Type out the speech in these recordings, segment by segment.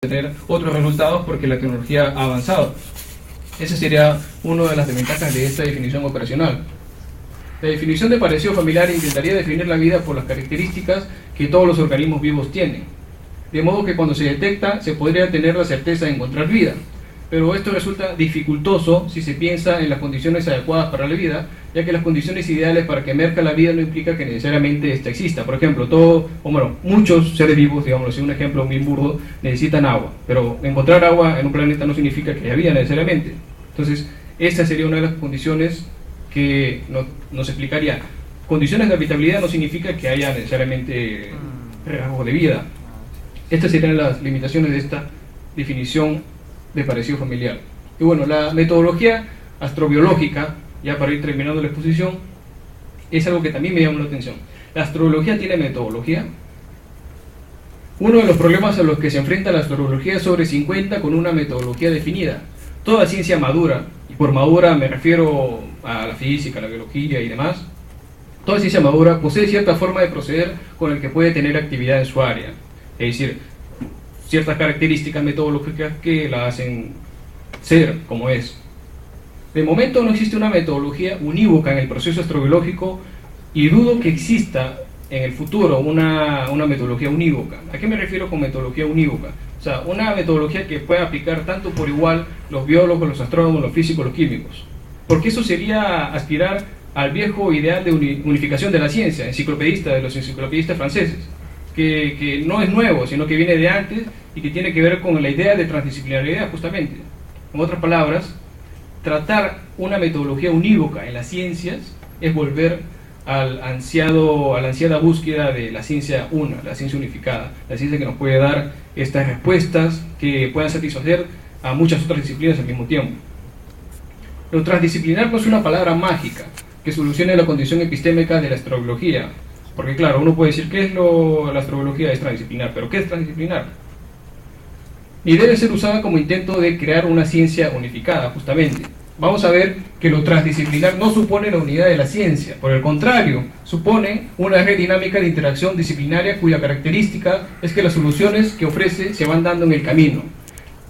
tener otros resultados porque la tecnología ha avanzado. Esa sería una de las desventajas de esta definición operacional. La definición de parecido familiar intentaría definir la vida por las características que todos los organismos vivos tienen, de modo que cuando se detecta se podría tener la certeza de encontrar vida, pero esto resulta dificultoso si se piensa en las condiciones adecuadas para la vida, ya que las condiciones ideales para que emerja la vida no implica que necesariamente ésta exista. Por ejemplo, muchos seres vivos, digamos, un ejemplo muy burdo, necesitan agua, pero encontrar agua en un planeta no significa que haya vida necesariamente. Entonces, esta sería una de las condiciones que nos explicaría. Condiciones de habitabilidad no significa que haya necesariamente rasgos de vida. Estas serían las limitaciones de esta definición de parecido familiar. Y bueno, la metodología astrobiológica, ya para ir terminando la exposición, es algo que también me llama la atención. ¿La astrología tiene metodología? Uno de los problemas a los que se enfrenta la astrología es sobre si cuenta con una metodología definida. Toda ciencia madura, y por madura me refiero a la física, la biología y demás, toda ciencia madura posee cierta forma de proceder con el que puede tener actividad en su área, es decir, ciertas características metodológicas que la hacen ser como es. De momento no existe una metodología unívoca en el proceso astrobiológico y dudo que exista en el futuro una metodología unívoca. ¿A qué me refiero con metodología unívoca? O sea, una metodología que pueda aplicar tanto por igual los biólogos, los astrónomos, los físicos, los químicos. Porque eso sería aspirar al viejo ideal de unificación de la ciencia, enciclopedista, de los enciclopedistas franceses, que no es nuevo, sino que viene de antes y que tiene que ver con la idea de transdisciplinaridad, justamente. En otras palabras, tratar una metodología unívoca en las ciencias es volver a la ansiada búsqueda de la ciencia una, la ciencia unificada, la ciencia que nos puede dar estas respuestas que puedan satisfacer a muchas otras disciplinas al mismo tiempo. Lo transdisciplinar no es una palabra mágica que solucione la condición epistémica de la astrobiología, porque claro, uno puede decir, ¿qué es la astrobiología? Es transdisciplinar, pero ¿qué es transdisciplinar? Y debe ser usada como intento de crear una ciencia unificada, justamente. Vamos a ver que lo transdisciplinar no supone la unidad de la ciencia, por el contrario, supone una red dinámica de interacción disciplinaria cuya característica es que las soluciones que ofrece se van dando en el camino.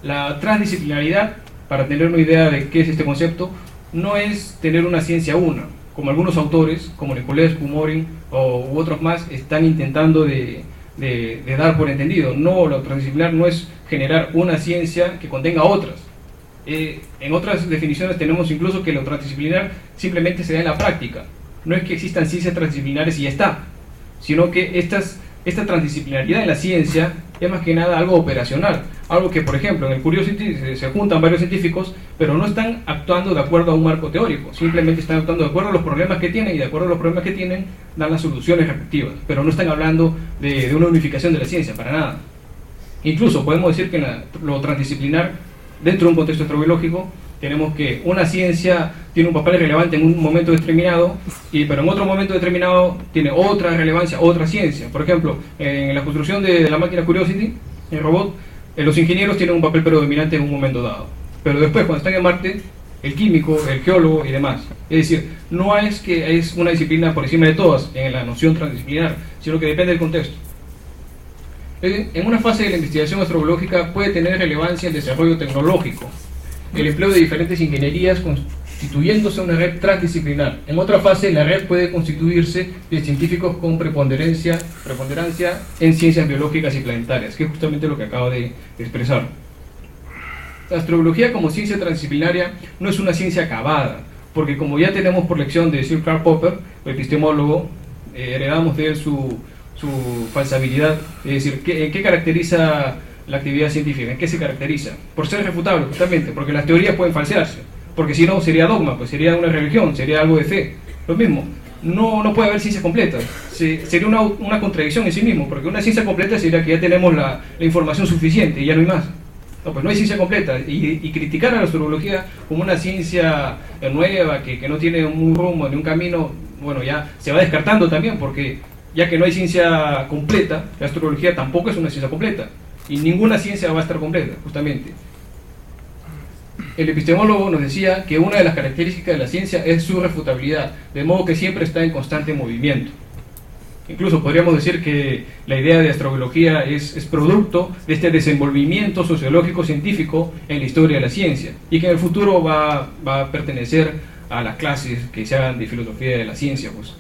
La transdisciplinaridad, para tener una idea de qué es este concepto, no es tener una ciencia una, como algunos autores, como Nicolescu, Morin u otros más, están intentando de dar por entendido. No, lo transdisciplinar no es generar una ciencia que contenga otras. En otras definiciones tenemos incluso que lo transdisciplinar simplemente se da en la práctica. No es que existan ciencias transdisciplinares y ya está, sino que esta transdisciplinaridad de la ciencia es más que nada algo operacional, algo que, por ejemplo, en el Curiosity se juntan varios científicos, pero no están actuando de acuerdo a un marco teórico, simplemente están actuando de acuerdo a los problemas que tienen, y de acuerdo a los problemas que tienen dan las soluciones respectivas, pero no están hablando de una unificación de la ciencia, para nada. Incluso podemos decir que lo transdisciplinar, dentro de un contexto astrobiológico, tenemos que una ciencia tiene un papel relevante en un momento determinado, pero en otro momento determinado tiene otra relevancia, otra ciencia. Por ejemplo, en la construcción de la máquina Curiosity, el robot, los ingenieros tienen un papel predominante en un momento dado. Pero después, cuando están en Marte, el químico, el geólogo y demás. Es decir, no es que es una disciplina por encima de todas en la noción transdisciplinar, sino que depende del contexto. En una fase de la investigación astrobiológica puede tener relevancia el desarrollo tecnológico, el empleo de diferentes ingenierías constituyéndose una red transdisciplinar. En otra fase, la red puede constituirse de científicos con preponderancia en ciencias biológicas y planetarias, que es justamente lo que acabo de expresar. La astrobiología como ciencia transdisciplinaria no es una ciencia acabada, porque como ya tenemos por lección de Sir Karl Popper, el epistemólogo, heredamos de él su falsabilidad, es decir, ¿qué caracteriza la actividad científica? ¿En qué se caracteriza? Por ser refutable, justamente, porque las teorías pueden falsearse, porque si no sería dogma, pues sería una religión, sería algo de fe. Lo mismo, no puede haber ciencia completa, sería una contradicción en sí mismo, porque una ciencia completa sería que ya tenemos la información suficiente y ya no hay más. No, pues no hay ciencia completa, y criticar a la astrología como una ciencia nueva, que no tiene un rumbo ni un camino, bueno, ya se va descartando también, porque ya que no hay ciencia completa, la astrología tampoco es una ciencia completa, y ninguna ciencia va a estar completa, justamente. El epistemólogo nos decía que una de las características de la ciencia es su refutabilidad, de modo que siempre está en constante movimiento. Incluso podríamos decir que la idea de astrobiología es producto de este desenvolvimiento sociológico científico en la historia de la ciencia, y que en el futuro va a pertenecer a las clases que se hagan de filosofía de la ciencia, pues.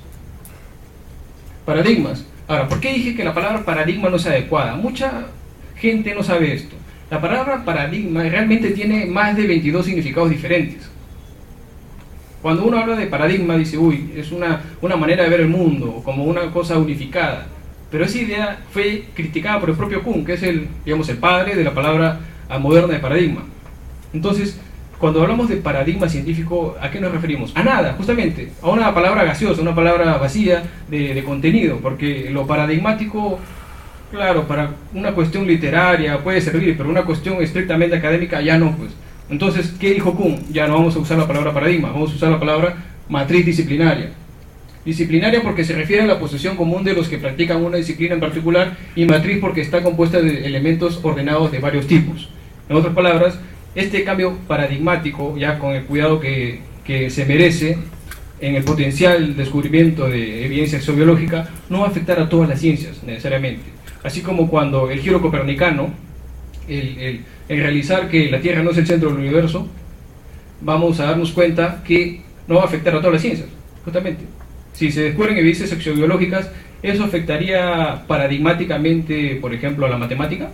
Paradigmas. Ahora, ¿por qué dije que la palabra paradigma no es adecuada? Mucha gente no sabe esto. La palabra paradigma realmente tiene más de 22 significados diferentes. Cuando uno habla de paradigma, dice, uy, es una manera de ver el mundo, como una cosa unificada. Pero esa idea fue criticada por el propio Kuhn, que es el padre de la palabra moderna de paradigma. Entonces, cuando hablamos de paradigma científico, ¿a qué nos referimos? A nada, justamente, a una palabra gaseosa, una palabra vacía de contenido, porque lo paradigmático, claro, para una cuestión literaria puede servir, pero una cuestión estrictamente académica ya no, pues. Entonces, ¿qué dijo Kuhn? Ya no vamos a usar la palabra paradigma, vamos a usar la palabra matriz disciplinaria. Disciplinaria porque se refiere a la posesión común de los que practican una disciplina en particular, y matriz porque está compuesta de elementos ordenados de varios tipos. En otras palabras, este cambio paradigmático, ya con el cuidado que se merece en el potencial descubrimiento de evidencia exobiológica, no va a afectar a todas las ciencias necesariamente. Así como cuando el giro copernicano, el realizar que la Tierra no es el centro del universo, vamos a darnos cuenta que no va a afectar a todas las ciencias, justamente. Si se descubren evidencias exobiológicas, ¿eso afectaría paradigmáticamente, por ejemplo, a la matemática?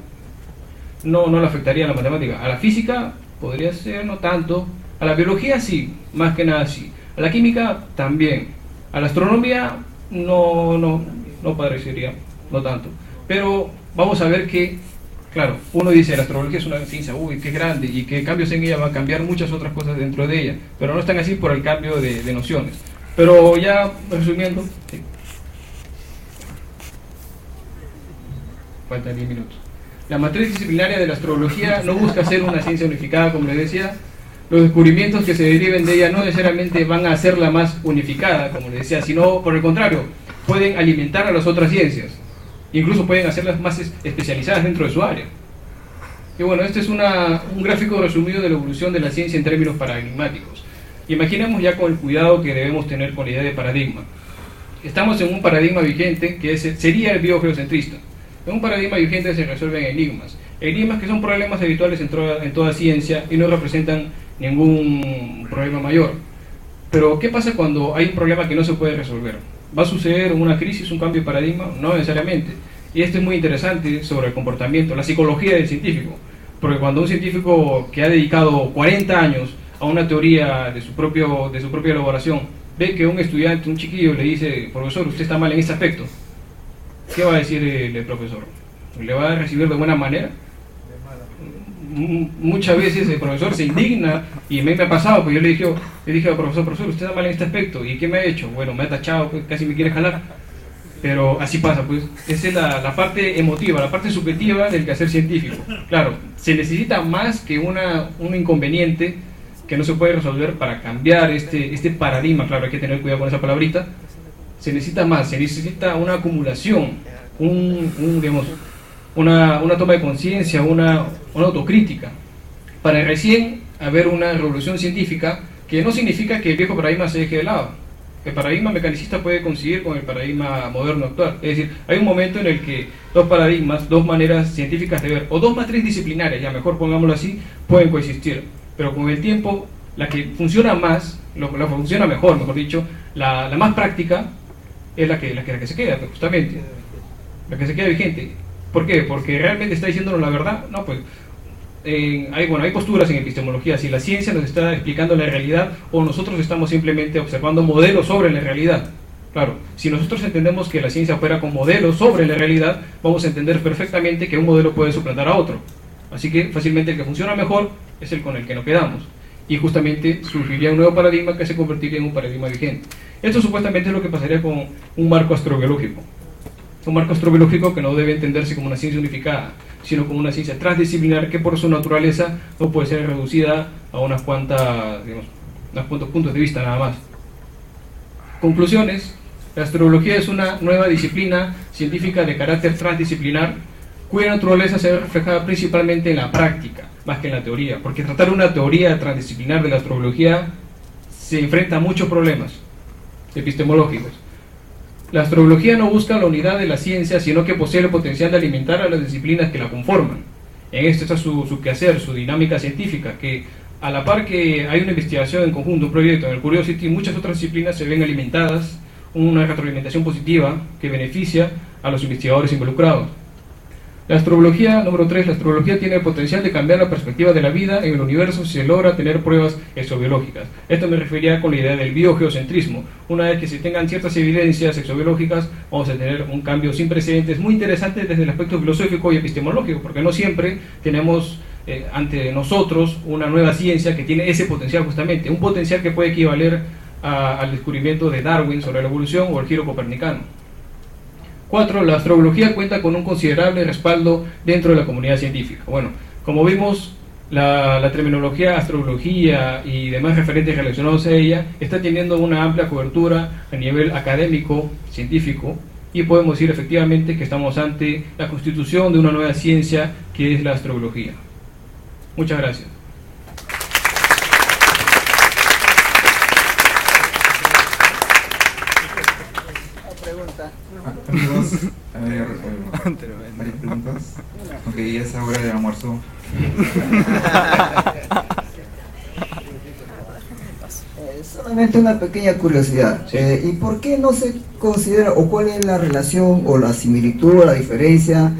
No le afectaría a la matemática. A la física podría ser, no tanto. A la biología sí, más que nada sí. A la química también. A la astronomía no parecería, no tanto. Pero vamos a ver que, claro, uno dice la astrología es una ciencia, uy, qué grande, y que cambios en ella van a cambiar muchas otras cosas dentro de ella, pero no están así por el cambio de nociones. Pero ya resumiendo, sí. Faltan 10 minutos. La matriz disciplinaria de la astrología no busca ser una ciencia unificada, como les decía. Los descubrimientos que se deriven de ella no necesariamente van a hacerla más unificada, como les decía, sino por el contrario, pueden alimentar a las otras ciencias. Incluso pueden hacerlas más especializadas dentro de su área. Y bueno, este es un gráfico resumido de la evolución de la ciencia en términos paradigmáticos. Imaginemos ya con el cuidado que debemos tener con la idea de paradigma. Estamos en un paradigma vigente que sería el biogeocentrista. En un paradigma vigente se resuelven enigmas. Enigmas que son problemas habituales en toda ciencia y no representan ningún problema mayor. Pero, ¿qué pasa cuando hay un problema que no se puede resolver? ¿Va a suceder una crisis, un cambio de paradigma? No necesariamente. Y esto es muy interesante sobre el comportamiento, la psicología del científico. Porque cuando un científico que ha dedicado 40 años a una teoría de su propia elaboración ve que un estudiante, un chiquillo, le dice, profesor, usted está mal en este aspecto, ¿qué va a decir el profesor? ¿Le va a recibir de buena manera? Muchas veces el profesor se indigna, y me ha pasado, pues yo le dije al profesor, usted está mal en este aspecto, ¿y qué me ha hecho? Bueno, me ha tachado, pues, casi me quiere jalar. Pero así pasa, pues esa es la parte emotiva, la parte subjetiva del quehacer científico. Claro, se necesita más que un inconveniente que no se puede resolver para cambiar este paradigma. Claro, hay que tener cuidado con esa palabrita. Se necesita más, se necesita una acumulación, una toma de conciencia, una autocrítica, para recién haber una revolución científica, que no significa que el viejo paradigma se deje de lado. El paradigma mecanicista puede coincidir con el paradigma moderno actual. Es decir, hay un momento en el que dos paradigmas, dos maneras científicas de ver, o dos matrices disciplinarias, ya mejor pongámoslo así, pueden coexistir. Pero con el tiempo, la que funciona más, la que funciona mejor dicho, la más práctica, es la que se queda, justamente. La que se queda vigente. ¿Por qué? Porque realmente está diciéndonos la verdad. No, pues hay posturas en epistemología, si la ciencia nos está explicando la realidad o nosotros estamos simplemente observando modelos sobre la realidad. Claro, si nosotros entendemos que la ciencia opera con modelos sobre la realidad, vamos a entender perfectamente que un modelo puede suplantar a otro. Así que fácilmente el que funciona mejor es el con el que nos quedamos. Y justamente surgiría un nuevo paradigma que se convertiría en un paradigma vigente. Esto supuestamente es lo que pasaría con un marco astrobiológico. Un marco astrobiológico que no debe entenderse como una ciencia unificada, sino como una ciencia transdisciplinar que por su naturaleza no puede ser reducida a unos cuantos puntos de vista nada más. Conclusiones. La astrología es una nueva disciplina científica de carácter transdisciplinar, cuya naturaleza se ve reflejada principalmente en la práctica, más que en la teoría, porque tratar una teoría transdisciplinar de la astrología se enfrenta a muchos problemas epistemológicos. La astrología no busca la unidad de la ciencia, sino que posee el potencial de alimentar a las disciplinas que la conforman. En esto está su quehacer, su dinámica científica, que a la par que hay una investigación en conjunto, un proyecto en el Curiosity, muchas otras disciplinas se ven alimentadas, una retroalimentación positiva que beneficia a los investigadores involucrados. La astrología, número 3, la astrología tiene el potencial de cambiar la perspectiva de la vida en el universo si se logra tener pruebas exobiológicas. Esto me refería con la idea del biogeocentrismo. Una vez que se tengan ciertas evidencias exobiológicas, vamos a tener un cambio sin precedentes muy interesante desde el aspecto filosófico y epistemológico, porque no siempre tenemos ante nosotros una nueva ciencia que tiene ese potencial justamente, un potencial que puede equivaler al descubrimiento de Darwin sobre la evolución o el giro copernicano. 4. La astrología cuenta con un considerable respaldo dentro de la comunidad científica. Bueno, como vimos, la terminología astrología y demás referentes relacionados a ella está teniendo una amplia cobertura a nivel académico, científico, y podemos decir efectivamente que estamos ante la constitución de una nueva ciencia que es la astrología. Muchas gracias. Amigos, a ver, varias preguntas. Ok, ya es hora del almuerzo. Solamente una pequeña curiosidad. ¿Y por qué no se considera, o cuál es la relación o la similitud o la diferencia